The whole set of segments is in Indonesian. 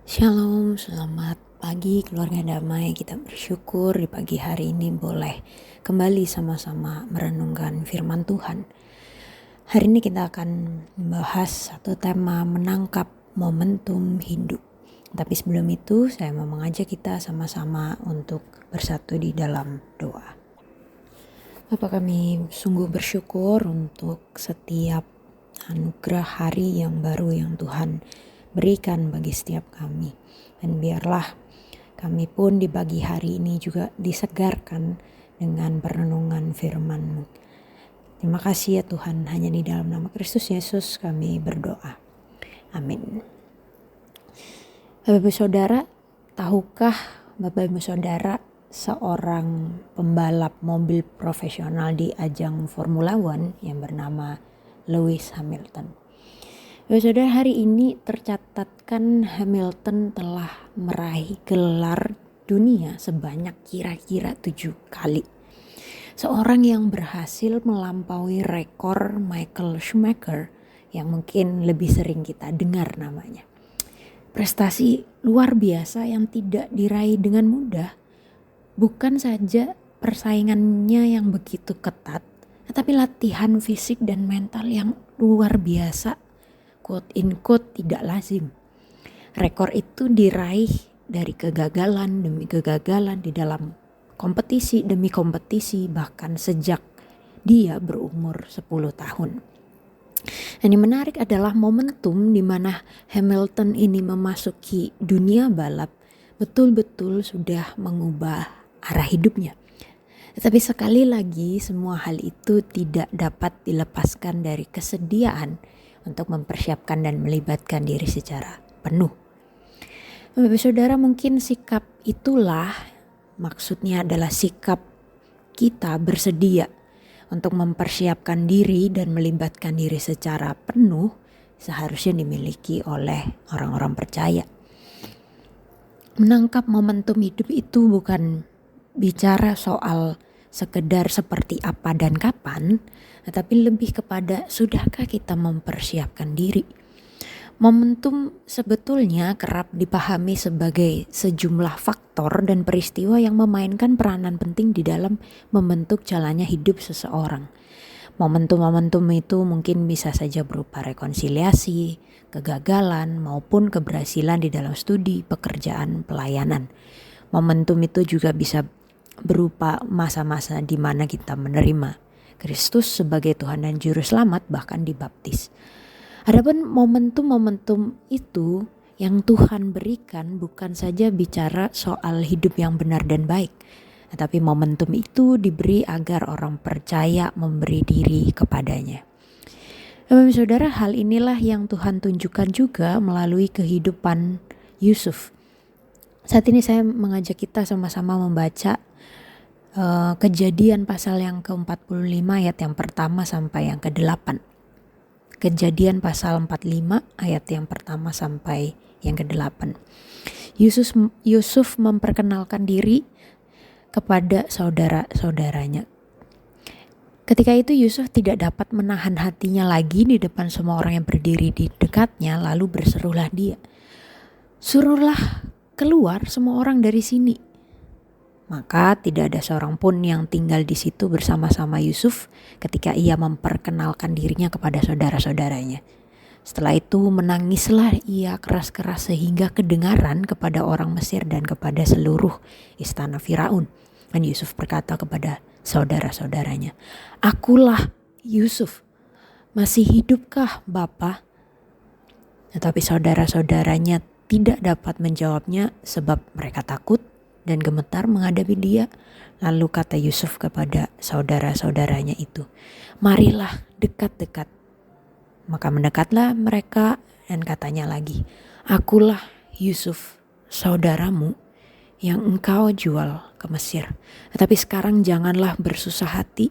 Shalom, selamat pagi keluarga damai. Kita bersyukur di pagi hari ini boleh kembali sama-sama merenungkan firman Tuhan. Hari ini kita akan membahas satu tema menangkap momentum hidup. Tapi sebelum itu saya mau mengajak kita sama-sama untuk bersatu di dalam doa. Bapa, kami sungguh bersyukur untuk setiap anugerah hari yang baru yang Tuhan berikan bagi setiap kami. Dan biarlah kami pun di pagi hari ini juga disegarkan dengan perenungan firman-Mu. Terima kasih ya Tuhan, hanya di dalam nama Kristus Yesus kami berdoa. Amin. Bapak Ibu Saudara, tahukah Bapak Ibu Saudara seorang pembalap mobil profesional di ajang Formula One yang bernama Lewis Hamilton? Saudara, hari ini tercatatkan Hamilton telah meraih gelar dunia sebanyak kira-kira 7 kali. Seorang yang berhasil melampaui rekor Michael Schumacher yang mungkin lebih sering kita dengar namanya. Prestasi luar biasa yang tidak diraih dengan mudah. Bukan saja persaingannya yang begitu ketat, tetapi latihan fisik dan mental yang luar biasa, quote in quote, tidak lazim. Rekor itu diraih dari kegagalan demi kegagalan di dalam kompetisi demi kompetisi, bahkan sejak dia berumur 10 tahun. Dan yang menarik adalah momentum di mana Hamilton ini memasuki dunia balap betul-betul sudah mengubah arah hidupnya. Tetapi sekali lagi semua hal itu tidak dapat dilepaskan dari kesediaan untuk mempersiapkan dan melibatkan diri secara penuh. Bapak Saudara, mungkin sikap itulah maksudnya adalah sikap kita bersedia untuk mempersiapkan diri dan melibatkan diri secara penuh seharusnya dimiliki oleh orang-orang percaya. Menangkap momentum hidup itu bukan bicara soal sekedar seperti apa dan kapan, tetapi lebih kepada sudahkah kita mempersiapkan diri. Momentum sebetulnya kerap dipahami sebagai sejumlah faktor dan peristiwa yang memainkan peranan penting di dalam membentuk jalannya hidup seseorang. Momentum-momentum itu mungkin bisa saja berupa rekonsiliasi, kegagalan, maupun keberhasilan di dalam studi, pekerjaan, pelayanan. Momentum itu juga bisa berupa masa-masa di mana kita menerima Kristus sebagai Tuhan dan Juru Selamat, bahkan dibaptis. Adapun momentum-momentum itu yang Tuhan berikan bukan saja bicara soal hidup yang benar dan baik, tetapi momentum itu diberi agar orang percaya memberi diri kepadanya. Bapak Saudara, hal inilah yang Tuhan tunjukkan juga melalui kehidupan Yusuf. Saat ini saya mengajak kita sama-sama membaca Kejadian pasal yang ke-45 ayat yang pertama sampai yang ke-8. Kejadian pasal 45 ayat yang pertama sampai yang ke-8. Yusuf memperkenalkan diri kepada saudara-saudaranya. Ketika itu Yusuf tidak dapat menahan hatinya lagi di depan semua orang yang berdiri di dekatnya, lalu berserulah dia, "Suruhlah keluar semua orang dari sini." Maka tidak ada seorang pun yang tinggal di situ bersama-sama Yusuf ketika ia memperkenalkan dirinya kepada saudara-saudaranya. Setelah itu menangislah ia keras-keras sehingga kedengaran kepada orang Mesir dan kepada seluruh istana Firaun. Dan Yusuf berkata kepada saudara-saudaranya, "Akulah Yusuf, masih hidupkah Bapa?" Tetapi saudara-saudaranya tidak dapat menjawabnya sebab mereka takut dan gemetar menghadapi dia. Lalu kata Yusuf kepada saudara-saudaranya itu, "Marilah dekat-dekat." Maka mendekatlah mereka dan katanya lagi, "Akulah Yusuf, saudaramu yang engkau jual ke Mesir. Tetapi sekarang janganlah bersusah hati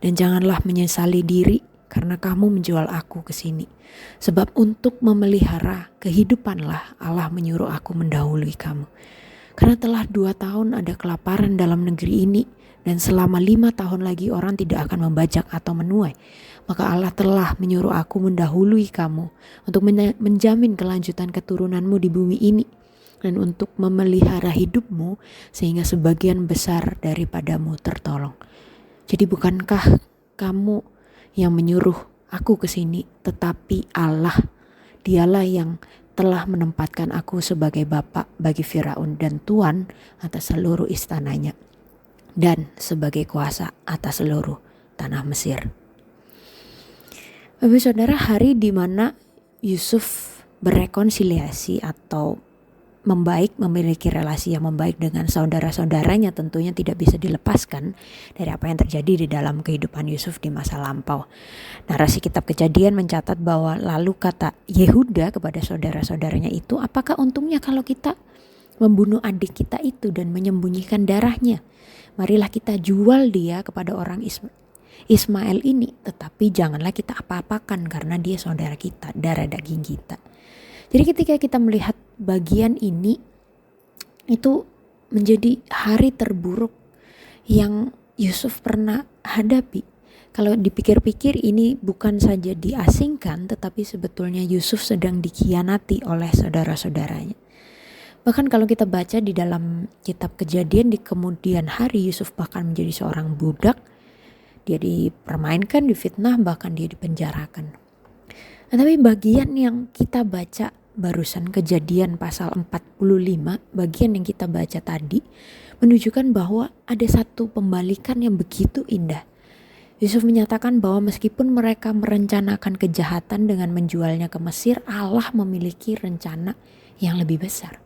dan janganlah menyesali diri karena kamu menjual aku ke sini. Sebab untuk memelihara kehidupanlah Allah menyuruh aku mendahului kamu. Karena telah 2 tahun ada kelaparan dalam negeri ini, dan selama 5 tahun lagi orang tidak akan membajak atau menuai. Maka Allah telah menyuruh aku mendahului kamu untuk menjamin kelanjutan keturunanmu di bumi ini. dan untuk memelihara hidupmu sehingga sebagian besar daripadamu tertolong. Jadi bukankah kamu yang menyuruh aku ke sini, tetapi Allah, dialah yang telah menempatkan aku sebagai bapak bagi Firaun dan tuan atas seluruh istananya dan sebagai kuasa atas seluruh tanah Mesir. Bapak saudara, hari di mana Yusuf berrekonsiliasi atau memiliki relasi yang membaik dengan saudara-saudaranya tentunya tidak bisa dilepaskan dari apa yang terjadi di dalam kehidupan Yusuf di masa lampau. Narasi kitab Kejadian mencatat bahwa lalu kata Yehuda kepada saudara-saudaranya itu, apakah untungnya kalau kita membunuh adik kita itu dan menyembunyikan darahnya? Marilah kita jual dia kepada orang Ismail ini, tetapi janganlah kita apa-apakan karena dia saudara kita, darah daging kita. Jadi ketika kita melihat bagian ini, itu menjadi hari terburuk yang Yusuf pernah hadapi. Kalau dipikir-pikir ini bukan saja diasingkan, tetapi sebetulnya Yusuf sedang dikhianati oleh saudara-saudaranya. Bahkan kalau kita baca di dalam kitab Kejadian, di kemudian hari Yusuf bahkan menjadi seorang budak, dia dipermainkan, difitnah, bahkan dia dipenjarakan. Nah, tapi bagian yang kita baca barusan, Kejadian pasal 45, bagian yang kita baca tadi menunjukkan bahwa ada satu pembalikan yang begitu indah. Yusuf menyatakan bahwa meskipun mereka merencanakan kejahatan dengan menjualnya ke Mesir, Allah memiliki rencana yang lebih besar.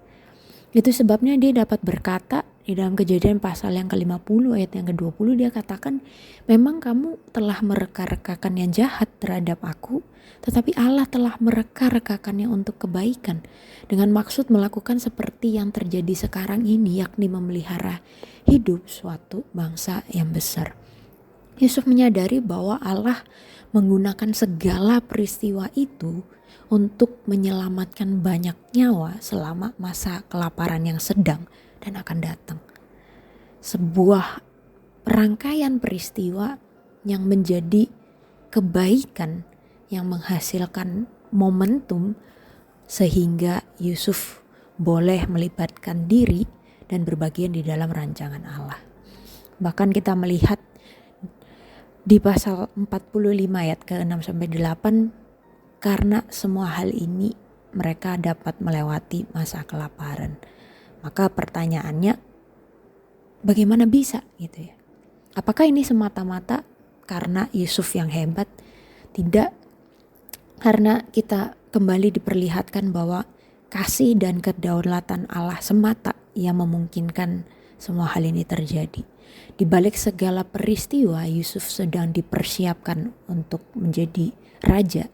Itu sebabnya dia dapat berkata di dalam Kejadian pasal yang ke-50 ayat yang ke-20, dia katakan, memang kamu telah mereka-rekakan yang jahat terhadap aku, tetapi Allah telah mereka-rekakannya untuk kebaikan, dengan maksud melakukan seperti yang terjadi sekarang ini, yakni memelihara hidup suatu bangsa yang besar. Yusuf menyadari bahwa Allah menggunakan segala peristiwa itu untuk menyelamatkan banyak nyawa selama masa kelaparan yang sedang dan akan datang. Sebuah rangkaian peristiwa yang menjadi kebaikan yang menghasilkan momentum sehingga Yusuf boleh melibatkan diri dan berbagian di dalam rancangan Allah. Bahkan kita melihat di pasal 45 ayat ke-6 sampai 8, karena semua hal ini mereka dapat melewati masa kelaparan. Maka pertanyaannya, bagaimana bisa gitu ya? Apakah ini semata-mata karena Yusuf yang hebat? Tidak, karena kita kembali diperlihatkan bahwa kasih dan kedaulatan Allah semata yang memungkinkan semua hal ini terjadi. Di balik segala peristiwa, Yusuf sedang dipersiapkan untuk menjadi raja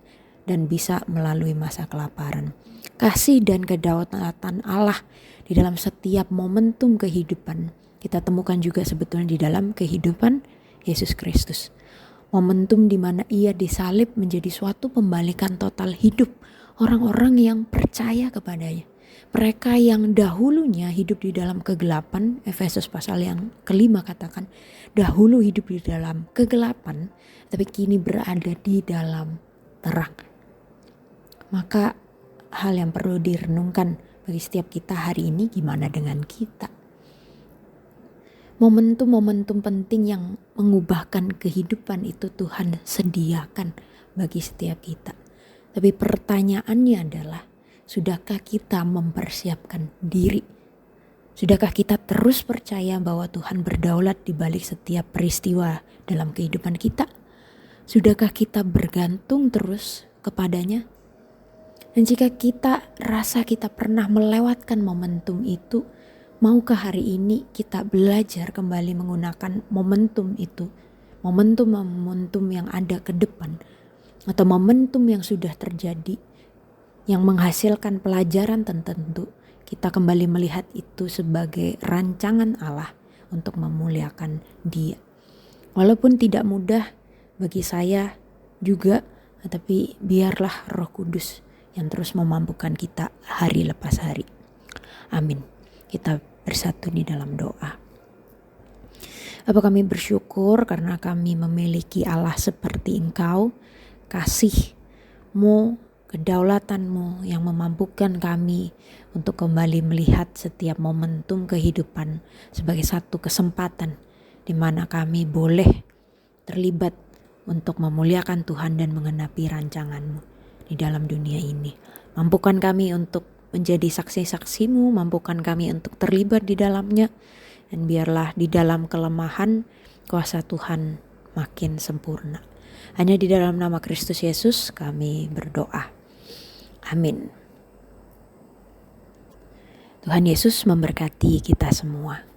dan bisa melalui masa kelaparan. Kasih dan kedaulatan Allah di dalam setiap momentum kehidupan kita temukan juga sebetulnya di dalam kehidupan Yesus Kristus. Momentum di mana ia disalib menjadi suatu pembalikan total hidup orang-orang yang percaya kepadanya. Mereka yang dahulunya hidup di dalam kegelapan, Efesus pasal yang ke-5 katakan, dahulu hidup di dalam kegelapan, tapi kini berada di dalam terang. Maka hal yang perlu direnungkan bagi setiap kita hari ini, gimana dengan kita? Momentum-momentum penting yang mengubahkan kehidupan itu Tuhan sediakan bagi setiap kita. Tapi pertanyaannya adalah, sudahkah kita mempersiapkan diri? Sudahkah kita terus percaya bahwa Tuhan berdaulat di balik setiap peristiwa dalam kehidupan kita? Sudahkah kita bergantung terus kepadanya? Dan jika kita rasa kita pernah melewatkan momentum itu, maukah hari ini kita belajar kembali menggunakan momentum itu, momentum-momentum yang ada ke depan, atau momentum yang sudah terjadi, yang menghasilkan pelajaran tertentu, kita kembali melihat itu sebagai rancangan Allah untuk memuliakan Dia. Walaupun tidak mudah bagi saya juga, tapi biarlah Roh Kudus yang terus memampukan kita hari lepas hari. Amin. Kita bersatu di dalam doa. Bapa, kami bersyukur karena kami memiliki Allah seperti Engkau. Kasih-Mu, kedaulatan-Mu yang memampukan kami untuk kembali melihat setiap momentum kehidupan sebagai satu kesempatan di mana kami boleh terlibat untuk memuliakan Tuhan dan menggenapi rancangan-Mu di dalam dunia ini. Mampukan kami untuk menjadi saksi-saksi-Mu, mampukan kami untuk terlibat di dalamnya, dan biarlah di dalam kelemahan kuasa Tuhan makin sempurna. Hanya di dalam nama Kristus Yesus kami berdoa. Amin. Tuhan Yesus memberkati kita semua.